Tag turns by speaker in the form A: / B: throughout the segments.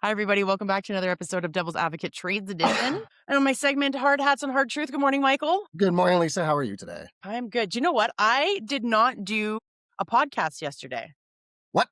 A: Hi, everybody. Welcome back to another episode of Devil's Advocate Trades Edition. And on my segment, Hard Hats and Hard Truth. Good morning, Michael.
B: Good morning, Lisa. How are you today?
A: I'm good. Do you know what? I did not do a podcast yesterday.
B: What?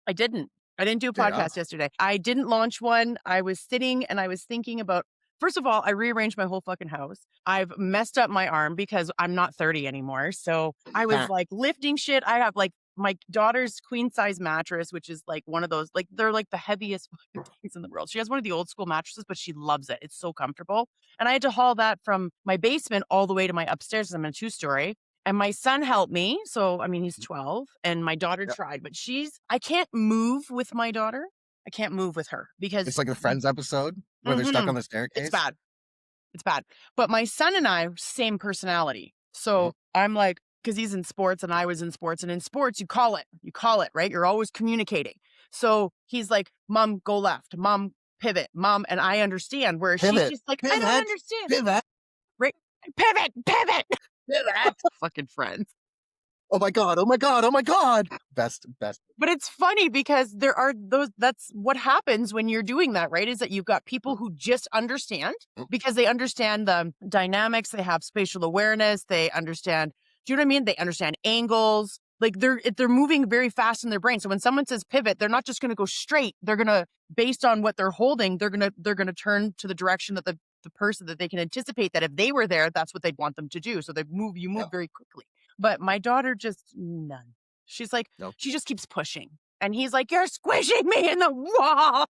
A: I didn't do a
B: Day
A: podcast
B: off?
A: yesterday. I didn't launch one. I was sitting and I was thinking about, first of all, I rearranged my whole fucking house. I've messed up my arm because I'm not 30 anymore. So I was
B: Huh.
A: like lifting shit. I have like my daughter's queen size mattress, which is like one of those, like they're like the heaviest fucking things in the world. She has one of the old school mattresses, but she loves it. It's so comfortable. And I had to haul that from my basement all the way to my upstairs. I'm in a 2-story. And my son helped me. So, I mean, he's 12 and my daughter
B: Yep.
A: tried, but I can't move with my daughter. I can't move with her because
B: It's like the Friends episode where they're stuck on the staircase.
A: it's bad. It's bad. But my son and I, same personality. So I'm like, because he's in sports and I was in sports. And in sports, you call it, right? You're always communicating. So he's like, Mom, go left. Mom, pivot. Mom. And I understand where she's
B: Pivot.
A: just like, I don't
B: Pivot.
A: understand.
B: Pivot.
A: Right? Pivot.
B: Pivot.
A: Fucking friends.
B: Oh my God. Oh my God. Oh my God. Best.
A: But it's funny because there are that's what happens when you're doing that, right? Is that you've got people who just understand because they understand the dynamics, they have spatial awareness, they understand, do you know what I mean? They understand angles. Like they're moving very fast in their brain. So when someone says pivot, they're not just going to go straight. They're going to, based on what they're holding, they're going to turn to the direction that the person that they can anticipate that if they were there, that's what they'd want them to do. So you move very quickly. But my daughter just none. She's like,
B: Nope.
A: she just keeps pushing. And he's like, you're squishing me in the wall.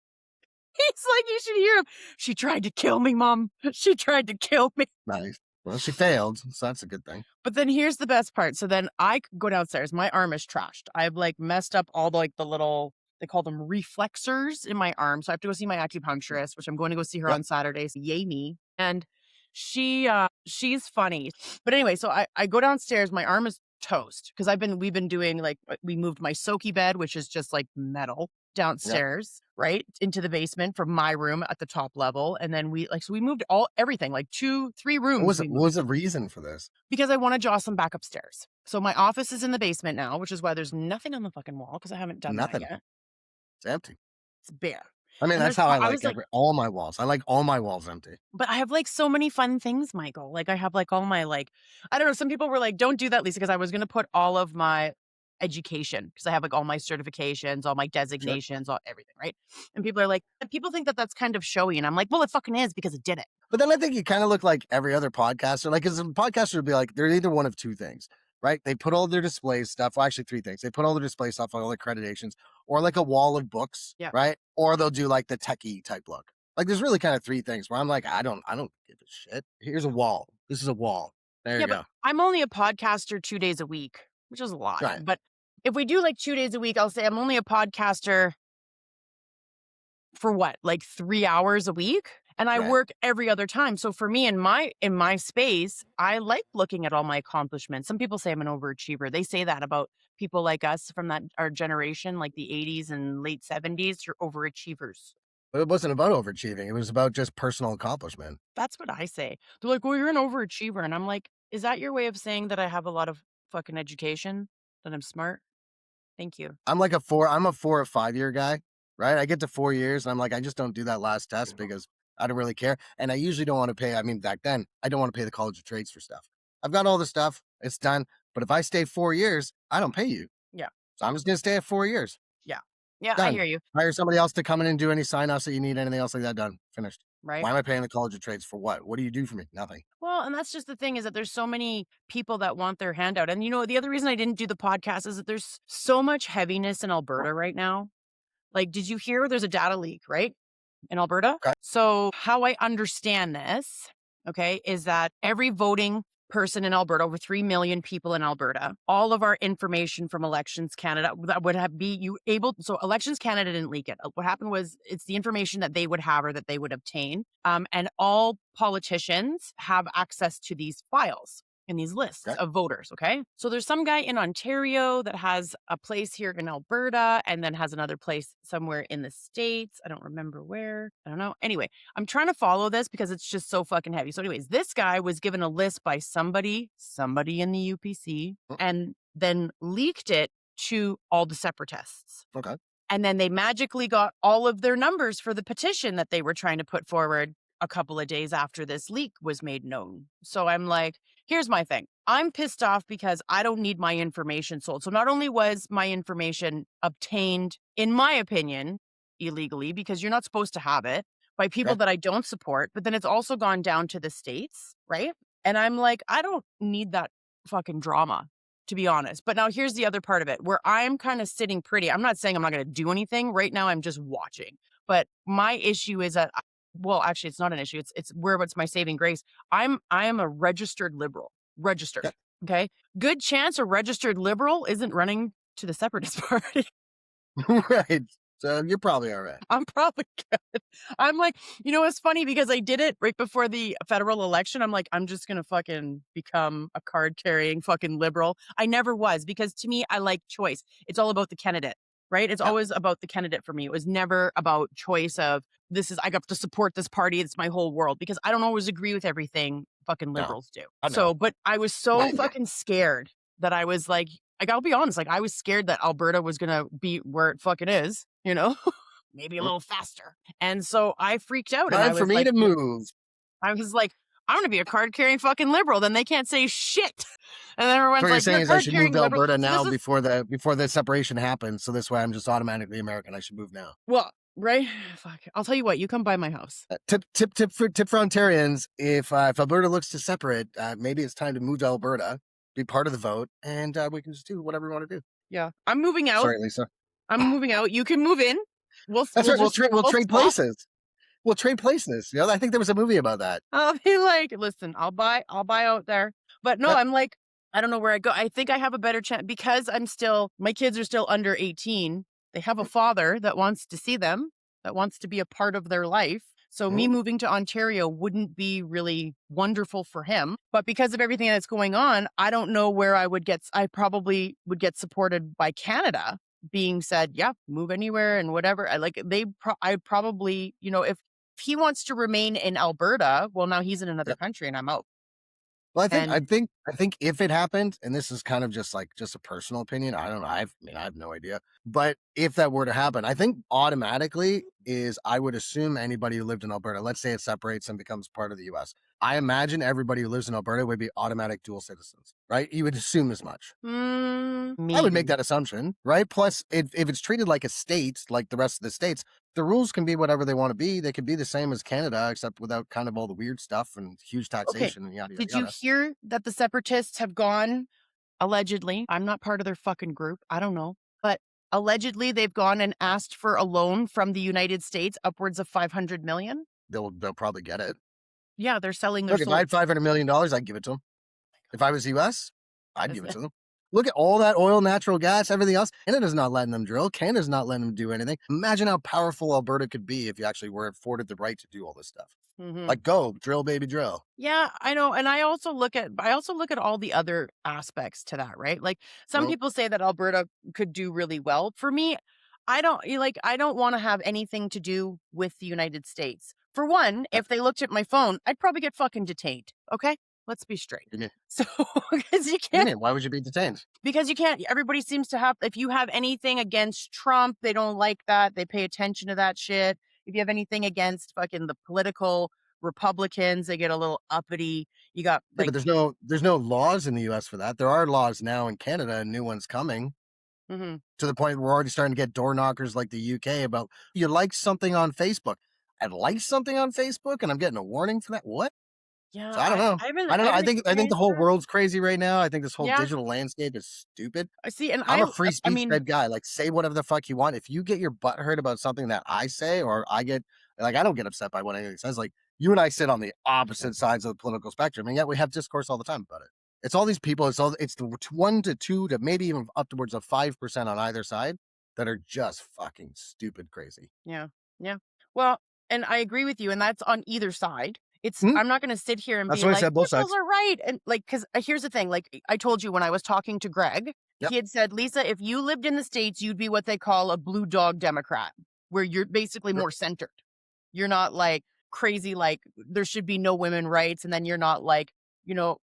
A: He's like, you should hear him. She tried to kill me, Mom. She tried to kill me.
B: Nice. Well, she failed, so that's a good thing.
A: But then here's the best part. So then I go downstairs. My arm is trashed. I've like messed up all the little, they call them reflexors in my arm. So I have to go see my acupuncturist, which I'm going to go see her on Saturday. So yay me. And she's funny. But anyway, so I go downstairs. My arm is toast because we've been doing like, we moved my Soki bed, which is just like metal, downstairs, right into the basement from my room at the top level. And then we moved everything, like 2-3 rooms.
B: What was the reason for this?
A: Because I want to draw some back upstairs. So my office is in the basement now, which is why there's nothing on the fucking wall because I haven't done
B: Nothing.
A: that yet.
B: It's empty.
A: It's bare.
B: I mean,
A: And
B: that's how I
A: was
B: like all my walls. I like all my walls empty.
A: But I have like so many fun things, Michael. Like I have like all my I don't know. Some people were like, don't do that, Lisa, because I was going to put all of my education because I have like all my certifications, all my designations, all everything, right? And people think that that's kind of showy. And I'm like, well, it fucking is because it did it.
B: But then I think you kind of look like every other podcaster. Like, because a podcaster would be like, they're either one of two things, right? They put all their display stuff. Well, actually, three things. They put all their display stuff on all the accreditations, or like a wall of books, right? Or they'll do like the techie type look. Like, there's really kind of three things where I'm like, I don't give a shit. Here's a wall. This is a wall. There you go.
A: But I'm only a podcaster 2 days a week, which is a lot.
B: Right.
A: But if we do like 2 days a week, I'll say I'm only a podcaster for what, like 3 hours a week? And I work every other time. So for me in my space, I like looking at all my accomplishments. Some people say I'm an overachiever. They say that about people like us from our generation, like the 80s and late 70s, you're overachievers.
B: But it wasn't about overachieving. It was about just personal accomplishment.
A: That's what I say. They're like, well, you're an overachiever. And I'm like, is that your way of saying that I have a lot of fucking education? That I'm smart? Thank you.
B: I'm a 4 or 5 year guy, right? I get to 4 years and I'm like, I just don't do that last test because I don't really care. And I usually don't want to pay. I mean, back then, I don't want to pay the College of Trades for stuff. I've got all the stuff. It's done. But if I stay 4 years, I don't pay you.
A: Yeah.
B: So I'm just going to stay at 4 years.
A: Yeah. Yeah,
B: Done.
A: I hear you.
B: Hire somebody else to come in and do any sign-offs that you need, anything else like that done. Finished.
A: Right.
B: Why am I paying the College of Trades for what? What do you do for me? Nothing.
A: Well, and that's just the thing is that there's so many people that want their handout. And, the other reason I didn't do the podcast is that there's so much heaviness in Alberta right now. Like, did you hear there's a data leak, right? In Alberta?
B: Okay.
A: So how I understand this, okay, is that every voting person in Alberta, over 3 million people in Alberta, all of our information from Elections Canada that would so Elections Canada didn't leak it. What happened was it's the information that they would have or that they would obtain. And all politicians have access to these files in these lists of voters, okay? So there's some guy in Ontario that has a place here in Alberta and then has another place somewhere in the States. I don't remember where. I don't know. Anyway, I'm trying to follow this because it's just so fucking heavy. So anyways, this guy was given a list by somebody in the UPC and then leaked it to all the separatists.
B: Okay.
A: And then they magically got all of their numbers for the petition that they were trying to put forward a couple of days after this leak was made known. So I'm like, here's my thing. I'm pissed off because I don't need my information sold. So not only was my information obtained, in my opinion, illegally, because you're not supposed to have it, by people that I don't support, but then it's also gone down to the states, right? And I'm like, I don't need that fucking drama, to be honest. But now here's the other part of it where I'm kind of sitting pretty. I'm not saying I'm not going to do anything. Right now, I'm just watching. But my issue is that, well, actually, it's not an issue. It's what's my saving grace. I am a registered liberal, registered. Okay. Good chance a registered liberal isn't running to the Separatist Party.
B: Right. So you're probably all right.
A: I'm probably good. I'm like, it's funny because I did it right before the federal election. I'm like, I'm just going to fucking become a card carrying fucking liberal. I never was because to me, I like choice. It's all about the candidate, right? It's always about the candidate for me. It was never about choice of I got to support this party. It's my whole world because I don't always agree with everything fucking liberals do. So, but I was so fucking scared that I was like, I'll be honest, like I was scared that Alberta was going to be where it fucking is, maybe a little faster. And so I freaked out.
B: Time for me to move.
A: I was like, I'm going to be a card carrying fucking liberal. Then they can't say shit. And then everyone's
B: what
A: like,
B: you're saying is I should move to Alberta now
A: so
B: before the separation happens. So this way I'm just automatically American. I should move now.
A: Well, right. Fuck. I'll tell you what, you come by my house.
B: Tip for Ontarians. If Alberta looks to separate, maybe it's time to move to Alberta, be part of the vote, and we can just do whatever we want to do.
A: Yeah. I'm moving out.
B: Sorry, Lisa.
A: I'm moving out. You can move in.
B: We'll trade places. We'll trade places. I think there was a movie about that.
A: I'll be like, listen, I'll buy out there. But no, I'm like, I don't know where I go. I think I have a better chance because my kids are still under 18. They have a father that wants to see them, that wants to be a part of their life. So me moving to Ontario wouldn't be really wonderful for him. But because of everything that's going on, I don't know where I probably would get supported by Canada being said, yeah, move anywhere and whatever. I probably, if he wants to remain in Alberta, well, now he's in another country and I'm out.
B: Well, I think if it happened, and this is kind of just a personal opinion, I don't know. I have no idea. But if that were to happen, I think automatically I would assume anybody who lived in Alberta, let's say it separates and becomes part of the US. I imagine everybody who lives in Alberta would be automatic dual citizens, right? You would assume as much. I would make that assumption, right? Plus, if it's treated like a state, like the rest of the states, the rules can be whatever they want to be. They could be the same as Canada, except without kind of all the weird stuff and huge taxation and yada, yada,
A: Did you hear that the separatists have gone, allegedly, I'm not part of their fucking group, I don't know, but allegedly they've gone and asked for a loan from the United States upwards of $500 million?
B: They'll probably get it.
A: Yeah, they're selling their
B: Look, if I had $500 million, I'd give it to them. If I was US, I'd give it to them. Look at all that oil, natural gas, everything else. Canada's not letting them drill. Canada's not letting them do anything. Imagine how powerful Alberta could be if you actually were afforded the right to do all this stuff. Like, go, drill, baby, drill.
A: Yeah, I know. And I also look at all the other aspects to that, right? Like some people say that Alberta could do really well. For me, I don't want to have anything to do with the United States. For one, if they looked at my phone, I'd probably get fucking detained. Okay? Let's be straight. So, because you can't.
B: Why would you be detained?
A: Because you can't. Everybody seems to have, if you have anything against Trump, they don't like that. They pay attention to that shit. If you have anything against fucking the political Republicans, they get a little uppity. You got
B: but there's no laws in the US for that. There are laws now in Canada and new ones coming. To the point where we're already starting to get door knockers like the UK about, you like something on Facebook. I like something on Facebook and I'm getting a warning for that. What?
A: Yeah,
B: so I don't know. I don't know. I think the whole world's crazy right now. I think this whole digital landscape is stupid.
A: I see, and
B: I'm a free speech fed guy. Like, say whatever the fuck you want. If you get your butt hurt about something that I say, or I don't get upset by what anything says. Like, you and I sit on the opposite sides of the political spectrum, and yet we have discourse all the time about it. It's all these people. It's the 1 to 2 to maybe even upwards of 5% on either side that are just fucking stupid crazy.
A: Yeah. Well, and I agree with you, and that's on either side. I'm not going to sit here and be like, both sides are right. And because here's the thing, like I told you when I was talking to Greg, he had said, Lisa, if you lived in the States, you'd be what they call a blue dog Democrat, where you're basically more centered. You're not like crazy, like there should be no women rights. And then you're not like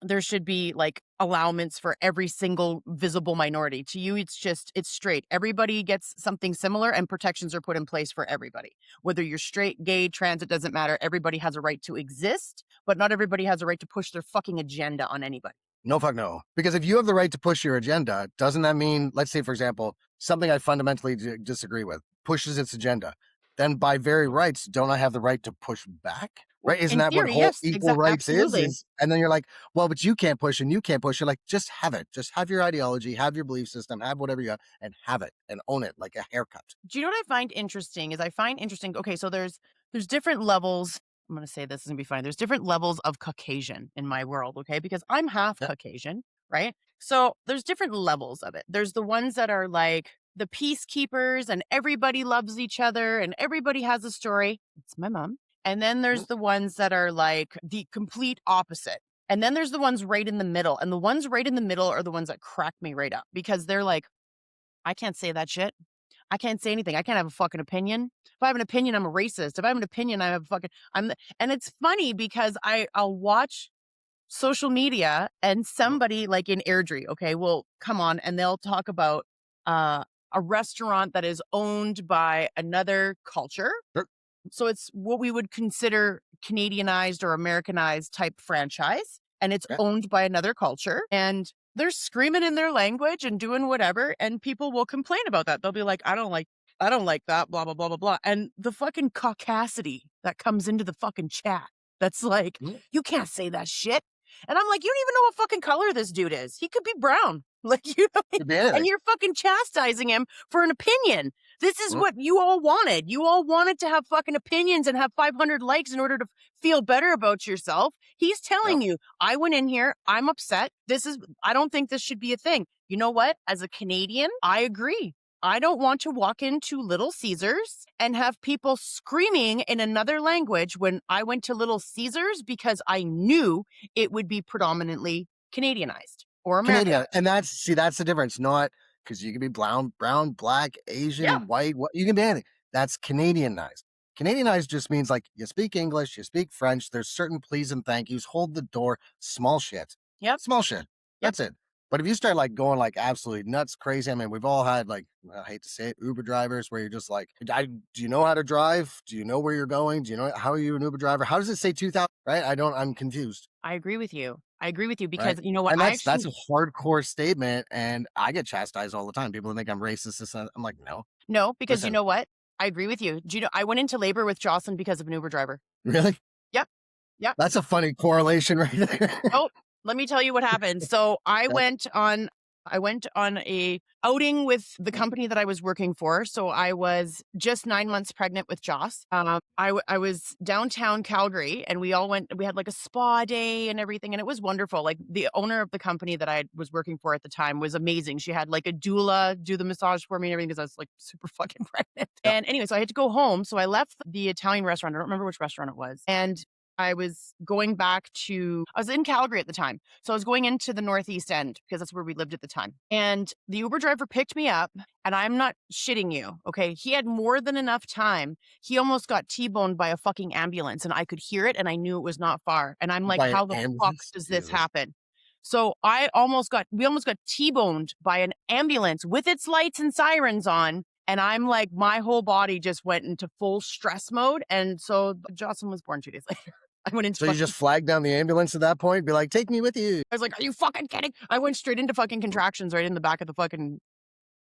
A: there should be like allowance for every single visible minority. To you, it's straight. Everybody gets something similar and protections are put in place for everybody. Whether you're straight, gay, trans, it doesn't matter. Everybody has a right to exist, but not everybody has a right to push their fucking agenda on anybody.
B: No, fuck no. Because if you have the right to push your agenda, doesn't that mean, let's say, for example, something I fundamentally disagree with pushes its agenda, then by very rights, don't I have the right to push back? Right? Isn't
A: In
B: that what
A: theory,
B: whole
A: yes,
B: equal rights
A: absolutely.
B: is? And then you're like, well, but you can't push and you can't push. You're like, just have it. Just have your ideology, have your belief system, have whatever you got, and have it and own it like a haircut.
A: Do you know what I find interesting okay, so there's different levels. I'm going to say this is going to be fine. There's different levels of Caucasian in my world, okay? Because I'm half
B: Yeah.
A: Caucasian, right? So there's different levels of it. There's the ones that are like the peacekeepers and everybody loves each other and everybody has a story. It's my mom. And then there's the ones that are like the complete opposite. And then there's the ones right in the middle. And the ones right in the middle are the ones that crack me right up because they're like, I can't say that shit. I can't say anything. I can't have a fucking opinion. If I have an opinion, I'm a racist. If I have an opinion, I have a fucking, and it's funny because I'll watch social media and somebody like in Airdrie, okay, will come on and they'll talk about a restaurant that is owned by another culture.
B: Sure.
A: So it's what we would consider Canadianized or Americanized type franchise. And it's
B: Yeah.
A: owned by another culture. And they're screaming in their language and doing whatever. And people will complain about that. They'll be like, I don't like that, blah, blah, blah, blah, blah. And the fucking caucasity that comes into the fucking chat. That's like, you can't say that shit. And I'm like, you don't even know what fucking color this dude is. He could be brown. Like, and you're fucking chastising him for an opinion. This is what you all wanted. You all wanted to have fucking opinions and have 500 likes in order to feel better about yourself. He's telling you, I went in here, I'm upset. I don't think this should be a thing. You know what? As a Canadian, I agree. I don't want to walk into Little Caesars and have people screaming in another language when I went to Little Caesars because I knew it would be predominantly Canadianized or American.
B: Canadian. And that's the difference. Not because you can be brown, black, Asian, white, you can be anything. That's Canadianized. Canadianized just means like you speak English, you speak French, there's certain please and thank yous, hold the door, small shit.
A: Yep.
B: Small shit. That's it. But if you start like going like absolutely nuts, crazy, I mean, we've all had like, I hate to say it, Uber drivers where you're just like, do you know how to drive? Do you know where you're going? Do you know, how are you an Uber driver? How does it say 2000? Right? I'm confused.
A: I agree with you because
B: Right?
A: you know what?
B: And that's a hardcore statement. And I get chastised all the time. People think I'm racist. I'm like, no.
A: No, because you know what? I agree with you. Do you know, I went into labor with Jocelyn because of an Uber driver.
B: Really?
A: Yep.
B: That's a funny correlation right there.
A: Oh, let me tell you what happened. So I went on a outing with the company that I was working for. So I was just 9 months pregnant with Joss. I was downtown Calgary and we had like a spa day and everything. And it was wonderful. Like the owner of the company that I was working for at the time was amazing. She had like a doula do the massage for me and everything because I was like super fucking pregnant. And anyway, so I had to go home. So I left the Italian restaurant. I don't remember which restaurant it was. And I was going back I was in Calgary at the time. So I was going into the Northeast End because that's where we lived at the time. And the Uber driver picked me up and I'm not shitting you. Okay. He had more than enough time. He almost got T-boned by a fucking ambulance and I could hear it and I knew it was not far. And I'm like, how the fuck does this happen? So we almost got T-boned by an ambulance with its lights and sirens on. And I'm like, my whole body just went into full stress mode. And so Jocelyn was born 2 days later. I went into
B: So you just flagged down the ambulance at that point? Be like, take me with you.
A: I was like, are you fucking kidding? I went straight into fucking contractions right in the back of the fucking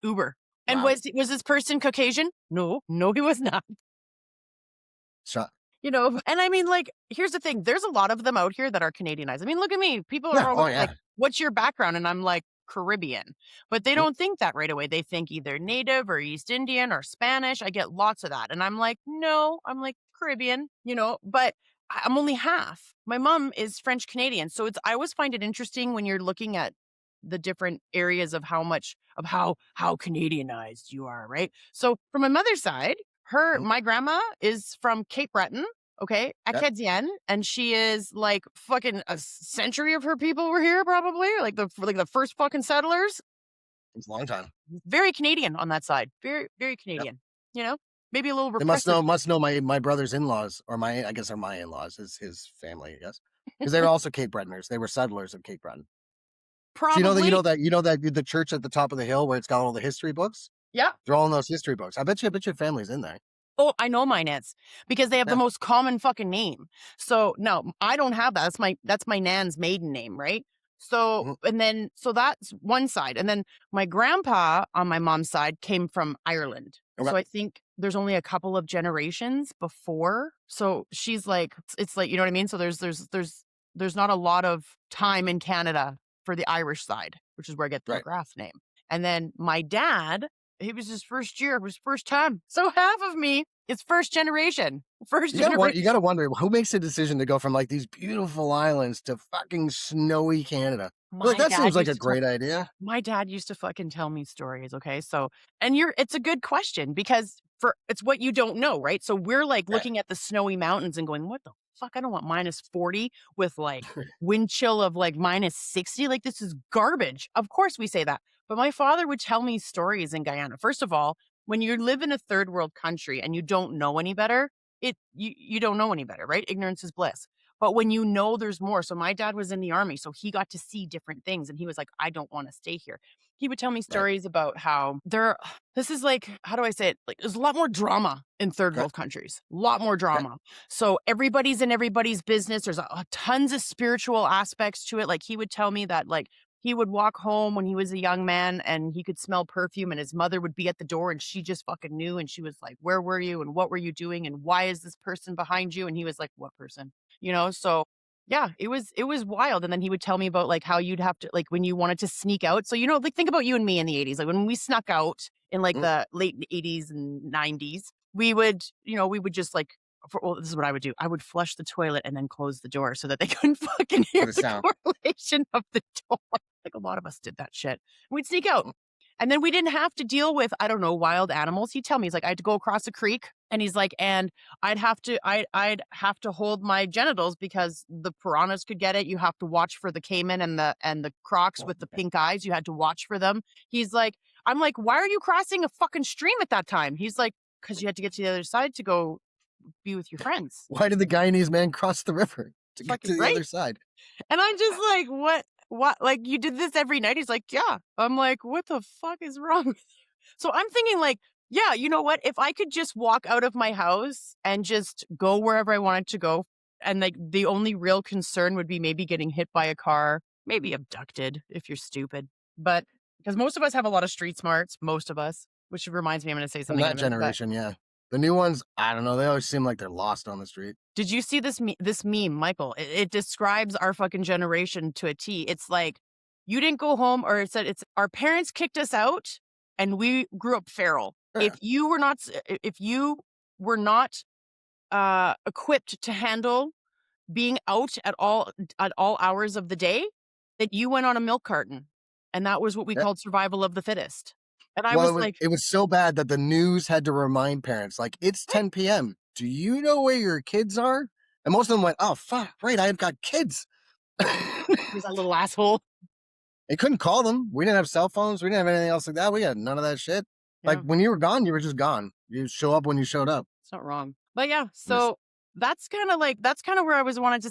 A: Uber. And was this person Caucasian? No, he was not.
B: Shut.
A: You know, and I mean, like, here's the thing. There's a lot of them out here that are Canadianized. I mean, look at me. People are always like, what's your background? And I'm like, Caribbean. But they don't think that right away. They think either Native or East Indian or Spanish. I get lots of that. And I'm like, no, I'm like Caribbean, but I'm only half. My mom is French Canadian. So I always find it interesting when you're looking at the different areas of how Canadianized you are, right? So from my mother's side, my grandma is from Cape Breton, okay, Acadienne, and she is like fucking a century of her people were here probably, like the first fucking settlers.
B: It's a long time.
A: Very Canadian on that side. Very, very Canadian, Maybe a little repressive.
B: They must know my brother's in-laws, or I guess are my in-laws, is his family, I guess. Because they were also Cape Bretoners. They were settlers of Cape Breton. So
A: Probably.
B: you know that the church at the top of the hill where it's got all the history books?
A: Yeah.
B: They're all in those history books. I bet your family's in there.
A: Oh, I know mine is because they have the
B: Yeah.
A: most common fucking name. So no, I don't have that. That's my nan's maiden name, right? So
B: Mhm.
A: so that's one side. And then my grandpa on my mom's side came from Ireland.
B: Okay.
A: So I think there's only a couple of generations before. So she's like it's like, you know what I mean? So there's not a lot of time in Canada for the Irish side, which is where I get the
B: Right.
A: McGrath name. And then my dad, it was his first year, it was first time. So half of me is first generation. First
B: You
A: generation.
B: gotta wonder who makes the decision to go from like these beautiful islands to fucking snowy Canada. Like
A: My
B: that
A: dad
B: seems like
A: used
B: a
A: to tell
B: great idea.
A: my dad used to fucking tell me stories, okay? So, it's a good question because it's what you don't know, right? So we're like
B: Yeah.
A: looking at the snowy mountains and going, "What the fuck? I don't want -40 with like wind chill of like -60. Like this is garbage." Of course we say that. But my father would tell me stories in Guyana. First of all, when you live in a third world country and you don't know any better, you don't know any better, right? Ignorance is bliss. But when you know there's more, so my dad was in the army, so he got to see different things and he was like, I don't want to stay here. He would tell me
B: Right.
A: stories about how this is like, how do I say it? Like, there's a lot more drama in third
B: Okay.
A: world countries, a lot more
B: Okay.
A: drama. So everybody's in everybody's business. There's tons of spiritual aspects to it. Like, he would tell me that, like, he would walk home when he was a young man and he could smell perfume and his mother would be at the door and she just fucking knew. And she was like, where were you? And what were you doing? And why is this person behind you? And he was like, what person? So yeah, it was wild. And then he would tell me about like how you'd have to like when you wanted to sneak out. So, like think about you and me in the 80s. Like when we snuck out in like
B: Mm.
A: the late 80s and 90s, we would just like this is what I would do. I would flush the toilet and then close the door so that they couldn't fucking hear
B: For the
A: the
B: sound.
A: correlation of the door. Like a lot of us did that shit. We'd sneak out. And then we didn't have to deal with, I don't know, wild animals. He'd tell me, he's like, I had to go across a creek. And he's like, and I'd have to hold my genitals because the piranhas could get it. You have to watch for the caiman and the crocs with the pink eyes. You had to watch for them. He's like, I'm like, why are you crossing a fucking stream at that time? He's like, because you had to get to the other side to go be with your friends.
B: Why did the Guyanese man cross the river to get
A: Fucking
B: to the
A: right.
B: other side?
A: And I'm just like, what? What? Like, you did this every night? He's like, yeah. I'm like, what the fuck is wrong with you? So I'm thinking, like, yeah, you know what? If I could just walk out of my house and just go wherever I wanted to go, and like the only real concern would be maybe getting hit by a car, maybe abducted if you're stupid. But because most of us have a lot of street smarts, most of us, which reminds me, I'm going to say
B: From
A: something in a
B: that
A: minute. But
B: generation, yeah. The new ones, I don't know. They always seem like they're lost on the street.
A: did you see this meme, Michael? It describes our fucking generation to a T. It's like you didn't go home, or it said it's our parents kicked us out, and we grew up feral.
B: Yeah.
A: If you were not equipped to handle being out at all hours of the day, that you went on a milk carton, and that was what we
B: Yeah.
A: called survival of the fittest. And I
B: Well,
A: was like,
B: it was so bad that the news had to remind parents, like, it's 10 p.m. Do you know where your kids are? And most of them went, oh, fuck, right, I've got kids.
A: "Who's that little asshole?"
B: They couldn't call them. We didn't have cell phones. We didn't have anything else like that. We had none of that shit. Like,
A: Yeah.
B: when you were gone, you were just gone. You show up when you showed up.
A: It's not wrong. But yeah,
B: Just-
A: so that's kind of where I just wanted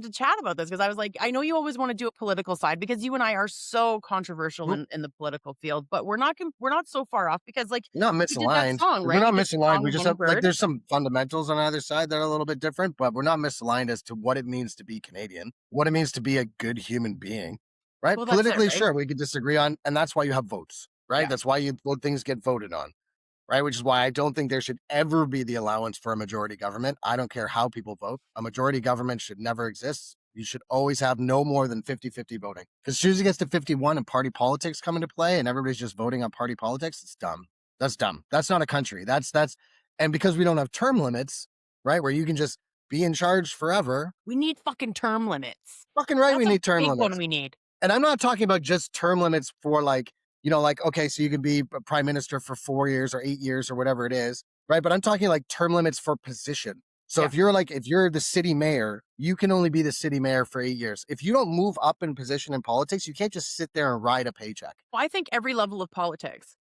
A: to chat about this because I was like, I know you always want to do a political side because you and I are so controversial
B: Mhm.
A: in the political field, but we're not so far off because like
B: You're not
A: you did that
B: misaligned.
A: song,
B: We're
A: right?
B: not
A: You did the
B: misaligned. We
A: song
B: just
A: One
B: have, like,
A: Bird.
B: there's some fundamentals on either side that are a little bit different, but we're not misaligned as to what it means to be Canadian, what it means to be a good human being, right?
A: Well, that's it,
B: Politically,
A: right?
B: sure, we could disagree on, and that's why you have votes, right?
A: Yeah.
B: That's why things get voted on, right? Which is why I don't think there should ever be the allowance for a majority government. I don't care how people vote. A majority government should never exist. You should always have no more than 50-50 voting. Because as soon as it gets to 51 and party politics come into play and everybody's just voting on party politics, it's dumb. That's dumb. That's not a country. And because we don't have term limits, right, where you can just be in charge forever.
A: We need fucking term limits.
B: Fucking right,
A: That's
B: we
A: a
B: need term
A: big
B: limits.
A: one we need.
B: And I'm not talking about just term limits for like, okay, so you can be prime minister for 4 years or 8 years or whatever it is, right? But I'm talking like term limits for position. So
A: Yeah.
B: if you're the city mayor, you can only be the city mayor for 8 years. If you don't move up in position in politics, you can't just sit there and ride a paycheck.
A: Well, I think every level of politics.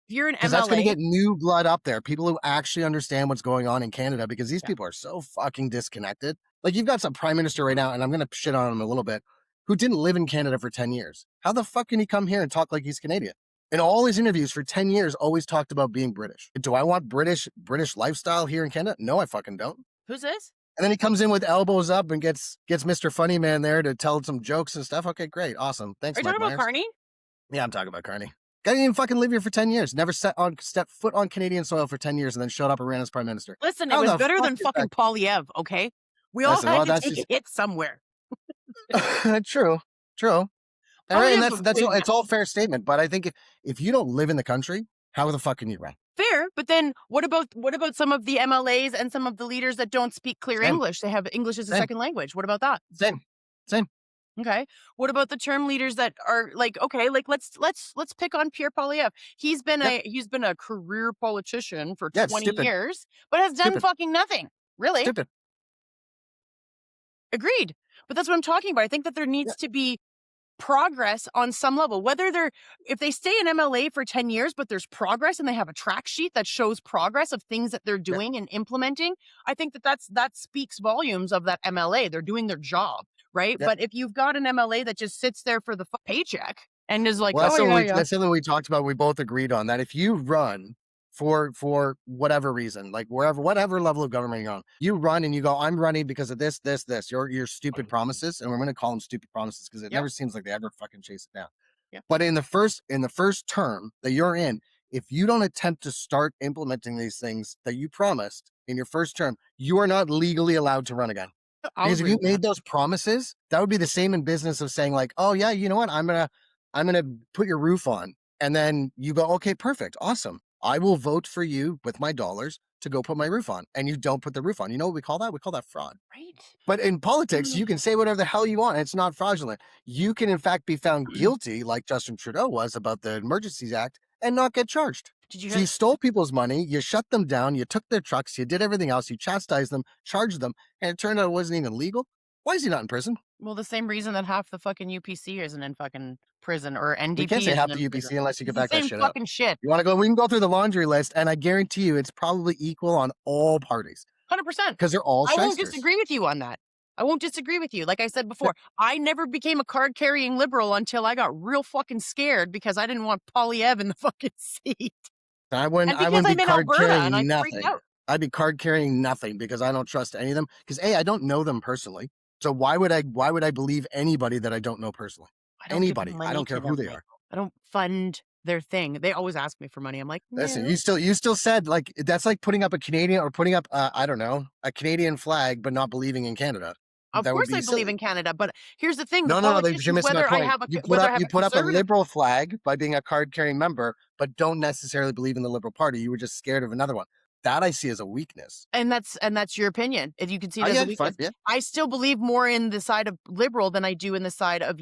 A: you're an
B: Because that's going to
A: MLA,
B: get new blood up there. People who actually understand what's going on in Canada, because these people are so fucking disconnected. Like, you've got some prime minister right now, and I'm going to shit on him a little bit, who didn't live in Canada for 10 years. How the fuck can he come here and talk like he's Canadian? In all his interviews for 10 years, always talked about being British. Do I want British lifestyle here in Canada? No, I fucking don't.
A: who's this?
B: And then he comes in with elbows up and gets Mr. Funny Man there to tell some jokes and stuff. Okay, great. Awesome. Thanks,
A: Are you
B: Mike
A: talking about
B: Myers.
A: Carney?
B: Yeah, I'm talking about Carney. Guy didn't even fucking live here for 10 years. Never set foot on Canadian soil for 10 years and then showed up and ran as prime minister.
A: Listen,
B: How
A: it was
B: the
A: better
B: fuck
A: than
B: is
A: fucking
B: that?
A: Polyev, okay? We all
B: Listen,
A: had
B: well,
A: to
B: that's
A: take
B: just
A: a hit somewhere.
B: true. All right, and
A: Polyev,
B: that's all, it's all fair statement. But I think if you don't live in the country, how the fuck can you run?
A: fair, but then what about some of the MLAs and some of the leaders that don't speak clear
B: Same.
A: English? They have English as a
B: Same.
A: second language. What about that?
B: Same.
A: Okay. What about the term leaders that are like, okay, like let's pick on Pierre Poilievre. He's been a career politician for 20 years, but has done fucking nothing. Really?
B: Stupid.
A: Agreed. But that's what I'm talking about. I think that there needs to be progress on some level, if they stay in MLA for 10 years, but there's progress and they have a track sheet that shows progress of things that they're doing and implementing. I think that speaks volumes of that MLA. They're doing their job, right? But if you've got an MLA that just sits there for the paycheck and is like,
B: that's something we talked about. We both agreed on that. If you run for whatever reason, like whatever level of government you're on, you run and you go, I'm running because of this, your stupid promises. And we're going to call them stupid promises because it never seems like they ever fucking chase it down. But in the first term that you're in, if you don't attempt to start implementing these things that you promised in your first term, you are not legally allowed to run again. Because if you made those promises, that would be the same in business of saying like, oh yeah, you know what? I'm gonna put your roof on. And then you go, okay, perfect. Awesome. I will vote for you with my dollars to go put my roof on. And you don't put the roof on. You know what we call that? We call that fraud.
A: Right.
B: But in politics, you can say whatever the hell you want. It's not fraudulent. You can, in fact, be found guilty, like Justin Trudeau was about the Emergencies Act, and not get charged. So you stole people's money, you shut them down, you took their trucks, you did everything else, you chastised them, charged them, and it turned out it wasn't even legal. Why is he not in prison?
A: Well, the same reason that half the fucking UPC isn't in fucking prison, or NDP.
B: You can't say half the UPC unless you get back that shit up.
A: Shit.
B: You want to go? We can go through the laundry list, and I guarantee you, it's probably equal on all parties.
A: 100%.
B: Because they're all shysters.
A: I won't disagree with you on that. I won't disagree with you. Like I said before, I never became a card-carrying liberal until I got real fucking scared because I didn't want Poilievre in the fucking seat.
B: I wouldn't be card carrying nothing. I'd be card carrying nothing because I don't trust any of them. Because I don't know them personally. So why would I believe anybody that I don't know personally? Anybody. I don't care who they are.
A: I don't fund their thing. They always ask me for money. I'm like, no.
B: Listen, you still said like that's like putting up a Canadian or putting up I don't know, a Canadian flag but not believing in Canada.
A: Of course I believe in Canada, but here's the thing.
B: No, you're missing my point. You put up a liberal flag by being a card-carrying member, but don't necessarily believe in the Liberal Party. You were just scared of another one. That I see as a weakness.
A: And that's your opinion. If you can see it as a weakness.
B: Fine,
A: I still believe more in the side of Liberal than I do in the side of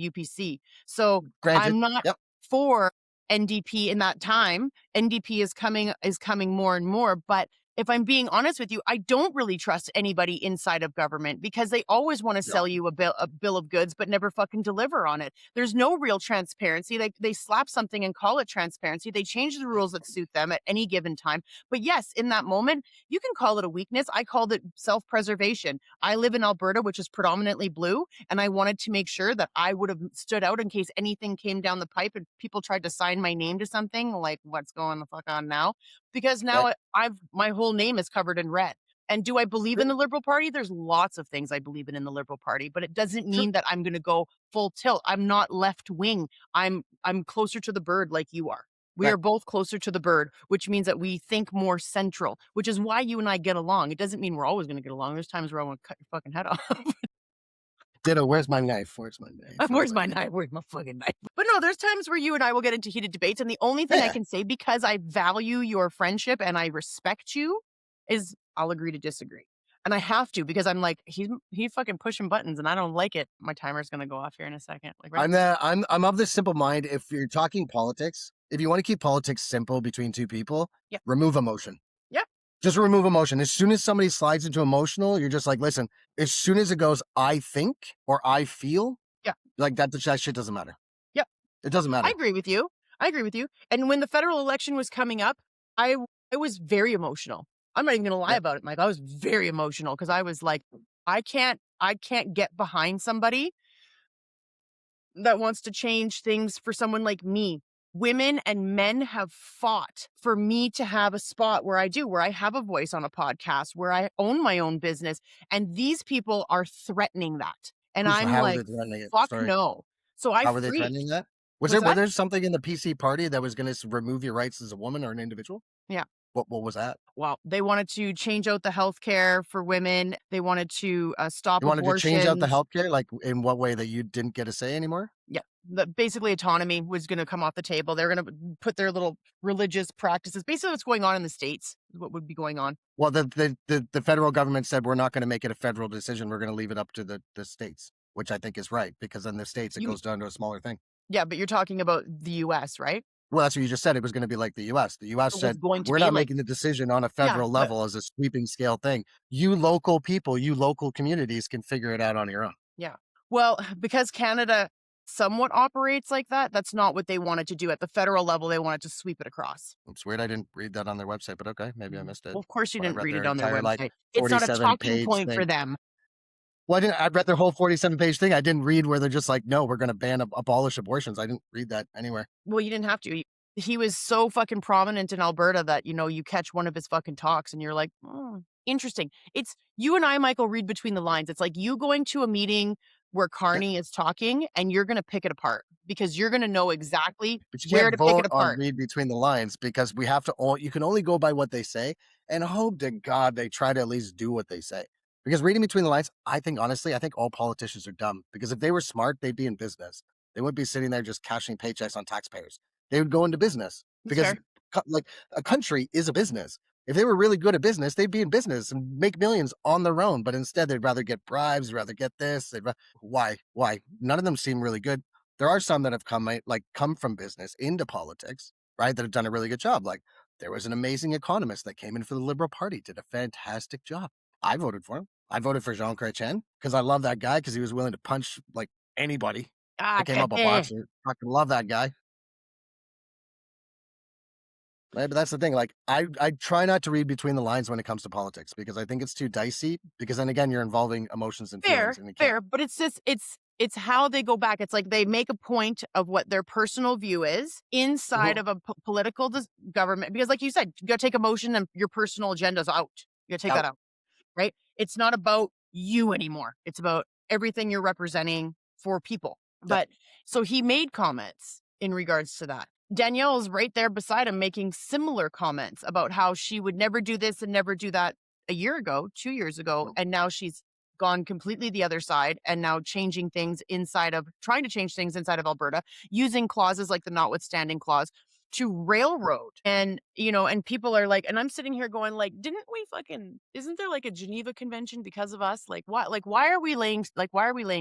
A: UPC. So I'm not for NDP in that time. NDP is coming more and more, but if I'm being honest with you, I don't really trust anybody inside of government because they always want to sell you a bill of goods, but never fucking deliver on it. There's no real transparency. They slap something and call it transparency. They change the rules that suit them at any given time. But yes, in that moment, you can call it a weakness. I called it self-preservation. I live in Alberta, which is predominantly blue, and I wanted to make sure that I would have stood out in case anything came down the pipe and people tried to sign my name to something like what's going the fuck on now. Because now my whole name is covered in red. And do I believe in the Liberal Party? There's lots of things I believe in the Liberal Party, but it doesn't mean that I'm going to go full tilt. I'm not left wing. I'm closer to the bird like you are. We are both closer to the bird, which means that we think more central, which is why you and I get along. It doesn't mean we're always going to get along. There's times where I want to cut your fucking head off.
B: Ditto, where's my knife? Where's my knife?
A: Where's my knife? Where's my fucking knife? But no, there's times where you and I will get into heated debates. And the only thing I can say, because I value your friendship and I respect you, is I'll agree to disagree. And I have to, because I'm like, he's fucking pushing buttons and I don't like it. My timer's going to go off here in a second. Like, right?
B: I'm of the simple mind. If you're talking politics, if you want to keep politics simple between two people, remove emotion. Just remove emotion. As soon as somebody slides into emotional, you're just like, listen, as soon as it goes, I think or I feel, like that shit doesn't matter.
A: Yep.
B: It doesn't matter.
A: I agree with you. I agree with you. And when the federal election was coming up, I I was very emotional. I'm not even gonna lie
B: Yeah,
A: about it, Mike. I was very emotional because I was like, I can't get behind somebody that wants to change things for someone like me. Women and men have fought for me to have a spot where I have a voice on a podcast, where I own my own business, and these people are threatening that. And I'm
B: how were they
A: like,
B: threatening it?
A: "Fuck
B: Sorry.
A: no." So I
B: How were they threatening
A: freaked.
B: that? Was
A: What's
B: there
A: that?
B: something in the PC party that was gonna remove your rights as a woman or an individual?
A: Yeah.
B: What was that?
A: Well, they wanted to change out the healthcare for women. They wanted to stop
B: You wanted to change out the
A: abortions.
B: healthcare, like, in what way that you didn't get a say anymore?
A: Yeah, basically autonomy was going to come off the table. They're going to put their little religious practices. Basically, what's going on in the states is what would be going on.
B: Well, the federal government said, "We're not gonna make it a federal decision, we're gonna leave it up to the states," which I think is right, because in the states, it
A: You,
B: goes down to a smaller thing.
A: yeah, but you're talking about the U.S., right?
B: Well, that's what you just said, it was gonna be like the US. The US
A: It was
B: said,
A: going to
B: "We're
A: be
B: not
A: like,
B: making the decision on a
A: yeah,
B: federal
A: but
B: level as a sweeping scale thing. You local people, you local communities can figure it out on your own."
A: yeah. Well, because Canada somewhat operates like that, that's not what they wanted to do at the federal level. They wanted to sweep it across.
B: It's weird I didn't read that on their website, but okay, maybe I
A: Mm.
B: missed it.
A: Well, of course, you
B: When I
A: didn't
B: read
A: read
B: their
A: it on their
B: entire, like,
A: website. It's not a talking
B: forty-seven-page
A: point for
B: thing.
A: them.
B: Well, I read their whole 47-page thing. I didn't read where they're just like, "No, we're gonna abolish abortions." I didn't read that anywhere.
A: Well, you didn't have to. He was so fucking prominent in Alberta that, you catch one of his fucking talks and you're like, "Oh, interesting." It's you and I, Michael, read between the lines. It's like you going to a meeting where
B: Yeah,
A: Carney is talking and you're gonna pick it apart because you're gonna know exactly
B: but you
A: where
B: can't
A: to pick it
B: vote on
A: apart.
B: read between the lines because we have to all you can only go by what they say and hope to God they try to at least do what they say. Because reading between the lines, I think honestly, I think all politicians are dumb because if they were smart, they'd be in business. They wouldn't be sitting there just cashing paychecks on taxpayers. They would go into business
A: That's
B: because
A: fair.
B: like a country is a business. If they were really good at business, they'd be in business and make millions on their own. But instead, they'd rather get bribes, rather get this. Why? Why? None of them seem really good. There are some that have come from business into politics, right? That have done a really good job. Like there was an amazing economist that came in for the Liberal Party, did a fantastic job. I voted for him. I voted for Jean Chrétien because I love that guy because he was willing to punch like anybody
A: Ah,
B: that came up a boxer. Fucking love that guy. Right, but that's the thing. Like, I try not to read between the lines when it comes to politics because I think it's too dicey. Because then again, you're involving emotions and feelings,
A: fair,
B: and you can't.
A: fair, but it's just it's how they go back. It's like they make a point of what their personal view is inside
B: Mhm.
A: of a political government because, like you said, you got to take emotion and your personal agendas out. You got to take that
B: Out.
A: out, right? It's not about you anymore. It's about everything you're representing for people.
B: Yep.
A: But so he made comments in regards to that. Danielle's right there beside him making similar comments about how she would never do this and never do that a year ago, 2 years ago,
B: Mhm.
A: and now she's gone completely the other side and now trying to change things inside of Alberta using clauses like the notwithstanding clause to railroad. And people are like, and I'm sitting here going like, isn't there like a Geneva Convention because of us? Why are we laying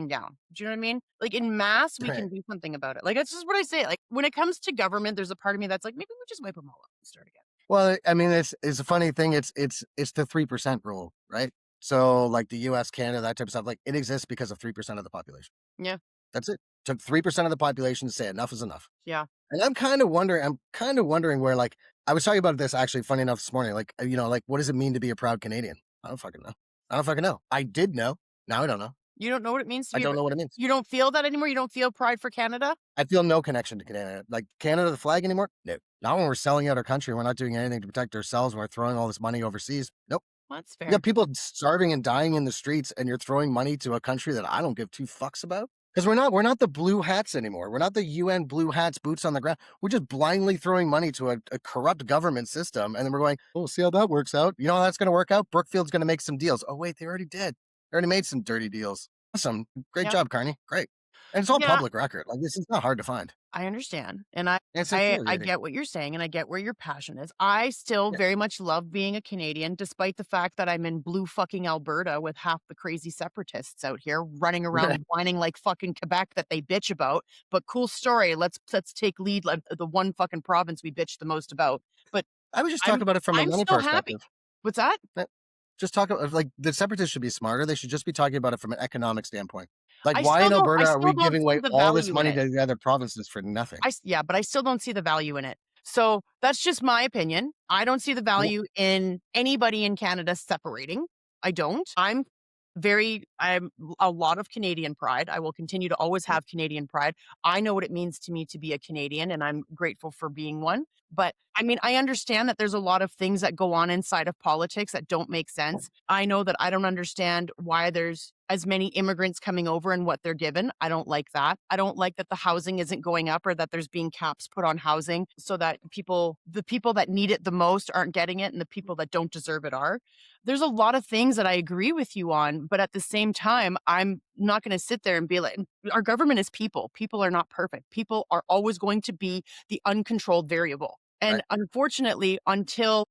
A: down? Do you know what I mean? Like in mass, we can do something about it. Like that's just what I say. Like when it comes to government, there's a part of me that's like, maybe we just wipe them all up and start again.
B: Well, I mean, it's a funny thing. It's the 3% rule, right? So, like the U.S., Canada, that type of stuff, like it exists because of 3% of the population.
A: Yeah.
B: That's it. Took 3% of the population to say enough is enough.
A: Yeah.
B: And I'm kind of wondering where, like, I was talking about this actually, funny enough, this morning. Like, like, what does it mean to be a proud Canadian? I don't fucking know. I don't fucking know. I did know. Now I don't know.
A: You don't know what it means to
B: I
A: be
B: don't know what it means.
A: you don't feel that anymore? You don't feel pride for Canada?
B: I feel no connection to Canada. Like Canada, the flag anymore? No. Not when we're selling out our country. We're not doing anything to protect ourselves. We're throwing all this money overseas. Nope.
A: Well, that's
B: You
A: fair.
B: got people starving and dying in the streets, and you're throwing money to a country that I don't give two fucks about. Because we're not the blue hats anymore. We're not the UN blue hats, boots on the ground. We're just blindly throwing money to a corrupt government system, and then we're going, "Oh, see how that works out. You know how that's going to work out? Brookfield's going to make some deals. Oh wait, they already did. They already made some dirty deals. Awesome, great
A: Yeah.
B: job, Carney. Great, and it's all
A: Yeah,
B: public record. Like this is not hard to find.
A: I understand, and I
B: And it's
A: I
B: infuriating.
A: get what you're saying, and I get where your passion is. I still
B: Yeah.
A: very much love being a Canadian, despite the fact that I'm in blue fucking Alberta with half the crazy separatists out here running around whining like fucking Quebec that they bitch about. But cool story. Let's take lead like the one fucking province we bitch the most about. But
B: I was just
A: I'm
B: talking about it from a
A: I'm
B: money
A: still happy.
B: perspective.
A: What's that?
B: Just talk about like the separatists should be smarter. They should just be talking about it from an economic standpoint. Like,
A: I
B: why
A: still
B: in
A: don't I
B: Alberta are
A: still
B: we
A: don't
B: giving
A: see
B: away
A: the
B: all this
A: value in
B: money
A: it.
B: to the other provinces for nothing?
A: Yeah, but I still don't see the value in it. So that's just my opinion. I don't see the
B: Well,
A: value in anybody in Canada separating. I don't. I'm a lot of Canadian pride. I will continue to always
B: yeah,
A: have Canadian pride. I know what it means to me to be a Canadian, and I'm grateful for being one. But I mean, I understand that there's a lot of things that go on inside of politics that don't make sense. I know that I don't understand why there's as many immigrants coming over and what they're given. I don't like that. I don't like that the housing isn't going up or that there's being caps put on housing so that the people that need it the most aren't getting it and the people that don't deserve it are. There's a lot of things that I agree with you on, but at the same time, I'm not going to sit there and be like, our government is people. People are not perfect. People are always going to be the uncontrolled variable. And
B: right.
A: unfortunately, until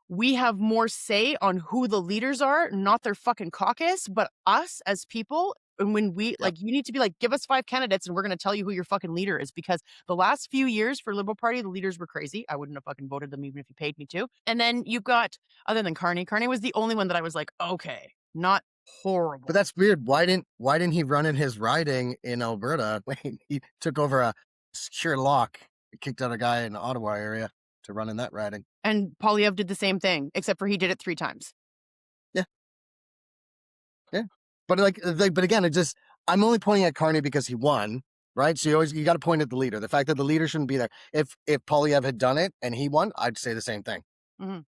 A: we have more say on who the leaders are, not their fucking caucus, but us as people. And when we
B: Yep.
A: like, you need to be like, give us 5 candidates and we're going to tell you who your fucking leader is. Because the last few years for Liberal Party, the leaders were crazy. I wouldn't have fucking voted them even if you paid me to. And then you've got, other than Carney was the only one that I was like, okay, not
B: But
A: horrible.
B: that's weird. Why didn't he run in his riding in Alberta? Wait, he took over a secure lock, kicked out a guy in the Ottawa area to run in that riding.
A: And Polyev did the same thing, except for he did it 3 times.
B: Yeah, yeah. But but again, it just I'm only pointing at Carney because he won, right? So you got to point at the leader. The fact that the leader shouldn't be there. If Polyev had done it and he won, I'd say the same thing,
A: Mhm.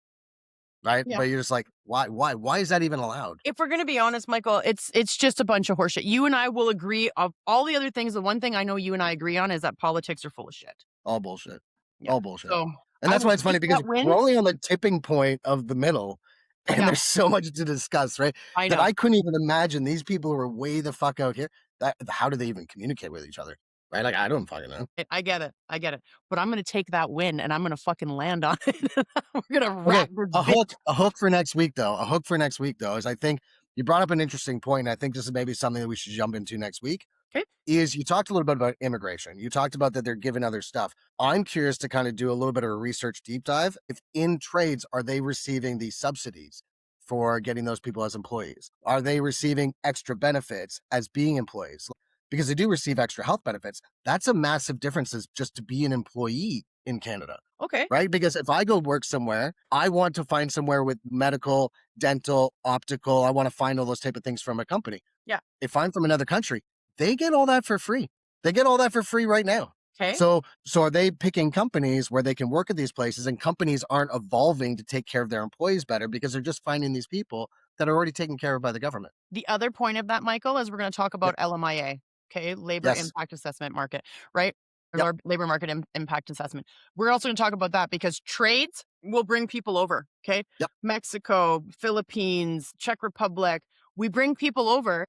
B: right?
A: Yeah.
B: But you're just like, why is that even allowed?
A: If we're gonna be honest, Michael, it's just a bunch of horseshit. You and I will agree of all the other things. The one thing I know you and I agree on is that politics are full of shit.
B: All bullshit.
A: Yeah.
B: All bullshit.
A: So
B: And
A: I
B: that's
A: will
B: why it's funny
A: take
B: because
A: that win.
B: we're only on the tipping point of the middle, and
A: Yeah,
B: there's so much to discuss, right?
A: I
B: That
A: know.
B: I couldn't even imagine these people were way the fuck out here. That how do they even communicate with each other? Right? Like I don't fucking know.
A: I get it. I get it. But I'm gonna take that win and I'm gonna fucking land on it. We're gonna
B: Okay,
A: wrap this
B: a
A: bitch.
B: hook for next week though. A hook for next week though is I think you brought up an interesting point, and I think this is maybe something that we should jump into next week.
A: Okay.
B: Is you talked a little bit about immigration. You talked about that they're giving other stuff. I'm curious to kind of do a little bit of a research deep dive. If in trades, are they receiving these subsidies for getting those people as employees? Are they receiving extra benefits as being employees? Because they do receive extra health benefits. That's a massive difference as just to be an employee in Canada,
A: Okay.
B: right? Because if I go work somewhere, I want to find somewhere with medical, dental, optical. I want to find all those type of things from a company.
A: Yeah.
B: If I'm from another country, they get all that for free. They get all that for free right now.
A: Okay.
B: So are they picking companies where they can work at these places, and companies aren't evolving to take care of their employees better because they're just finding these people that are already taken care of by the government?
A: The other point of that, Michael, is we're gonna talk
B: Yep.
A: about LMIA. Okay, labor
B: Yes.
A: impact assessment market, right? Or
B: Yep.
A: labor market impact assessment. We're also gonna talk about that because trades will bring people over. Okay.
B: Yep.
A: Mexico, Philippines, Czech Republic, we bring people over.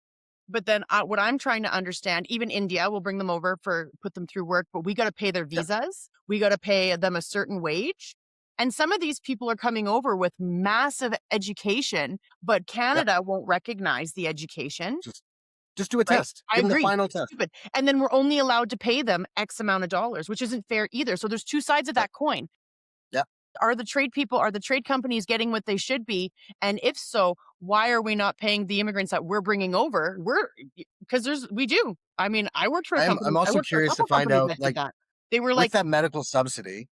A: But then what I'm trying to understand, even India will bring them over for put them through work, but we got to pay their
B: Yep.
A: visas. We got to pay them a certain wage. And some of these people are coming over with massive education, but
B: Yep.
A: Canada won't recognize the education,
B: Just just do a
A: right?
B: test.
A: I
B: Give them the
A: agree.
B: final
A: It's
B: test.
A: stupid. And then we're only allowed to pay them X amount of dollars, which isn't fair either. So there's two sides of
B: Yep.
A: that coin.
B: Yep.
A: Are the trade companies getting what they should be? And if so, why are we not paying the immigrants that we're bringing over? Because we do. I mean,
B: I'm
A: I
B: also
A: worked for a
B: curious to
A: couple
B: find
A: companies
B: out,
A: that did
B: like,
A: that. They were
B: with
A: like,
B: that medical subsidy,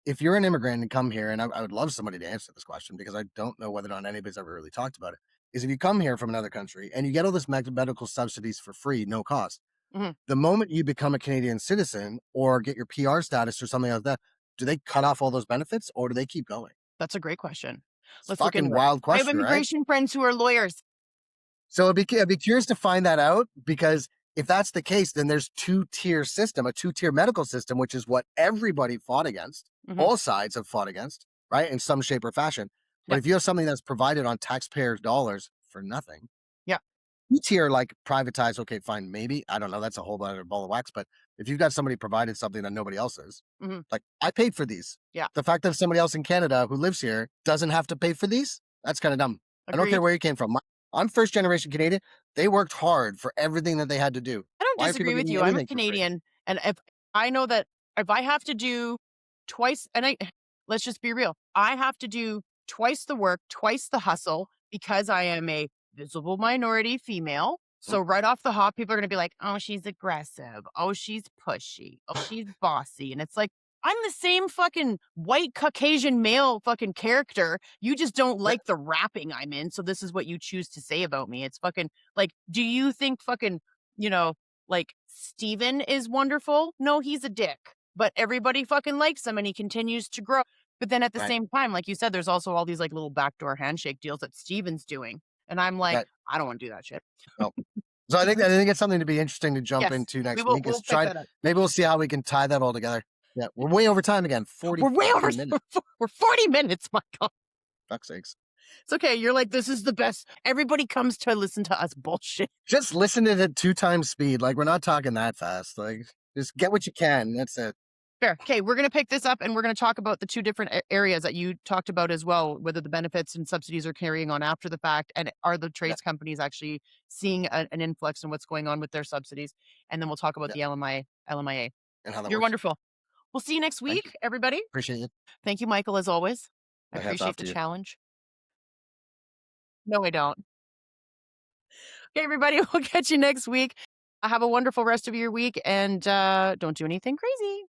B: if you're an immigrant and come here, and I would love somebody to answer this question because I don't know whether or not anybody's ever really talked about it, is if you come here from another country and you get all this medical subsidies for free, no cost,
A: mhm,
B: the moment you become a Canadian citizen or get your PR status or something like that, do they cut off all those benefits or do they keep going?
A: that's a great question.
B: It's a
A: Let's look
B: fucking
A: into it.
B: wild
A: I have
B: question, right?
A: immigration friends who are lawyers.
B: So I'd be curious to find that out because if that's the case, then there's a two-tier medical system, which is what everybody fought against.
A: Mhm,
B: All sides have fought against, right? In some shape or fashion. But
A: yeah,
B: if you have something that's provided on taxpayers' dollars for nothing,
A: yeah,
B: two-tier like privatized, okay, fine, maybe. I don't know. That's a whole other ball of wax. But if you've got somebody provided something that nobody else is,
A: mhm,
B: like I paid for these.
A: yeah.
B: The fact that somebody else in Canada who lives here doesn't have to pay for these, that's kind of dumb. I don't care
A: Agreed.
B: where you came from. I'm first generation Canadian. They worked hard for everything that they had to do.
A: I don't
B: Why are people
A: disagree with
B: getting
A: you. I'm a
B: anything for free?
A: Canadian, and if I know that if I have to do twice, and I let's just be real, I have to do twice the work, twice the hustle because I am a visible minority female.
B: Mm.
A: So right off the hop, people are gonna be like, "Oh, she's aggressive. Oh, she's pushy. Oh, she's bossy." And it's like, I'm the same fucking white Caucasian male fucking character. You just don't
B: Yeah,
A: like the wrapping I'm in, so this is what you choose to say about me. It's fucking like, do you think fucking, you know, like Steven is wonderful? No, he's a dick. But everybody fucking likes him and he continues to grow. But then at the
B: right,
A: same time, like you said, there's also all these like little backdoor handshake deals that Steven's doing. And I'm like,
B: right.
A: I don't want to do that shit.
B: No. So I think it's something to be interesting to jump
A: Yes,
B: into
A: we
B: next
A: will
B: week is
A: we'll pick
B: try
A: that up.
B: maybe we'll see how we can tie that all together. Yeah, we're way over time again, 40
A: We're way over
B: fucking minutes.
A: we're 40 minutes, my God.
B: Fuck's sakes.
A: It's okay. You're like, this is the best. Everybody comes to listen to us bullshit.
B: Just listen to it at 2 times speed. Like, we're not talking that fast. Like, just get what you can. That's it.
A: Fair. Okay, we're going to pick this up and we're going to talk about the two different areas that you talked about as well, whether the benefits and subsidies are carrying on after the fact, and are the
B: Yeah,
A: trades companies actually seeing an influx in what's going on with their subsidies. And then we'll talk about
B: yeah,
A: the LMIA.
B: and how that
A: You're
B: works.
A: wonderful. We'll see you next
B: Thank you.
A: week, everybody.
B: Appreciate you.
A: Thank you, Michael, as always. I
B: My hat's off
A: appreciate the
B: to you.
A: challenge. No, I don't. Okay, everybody, we'll catch you next week. Have a wonderful rest of your week and don't do anything crazy.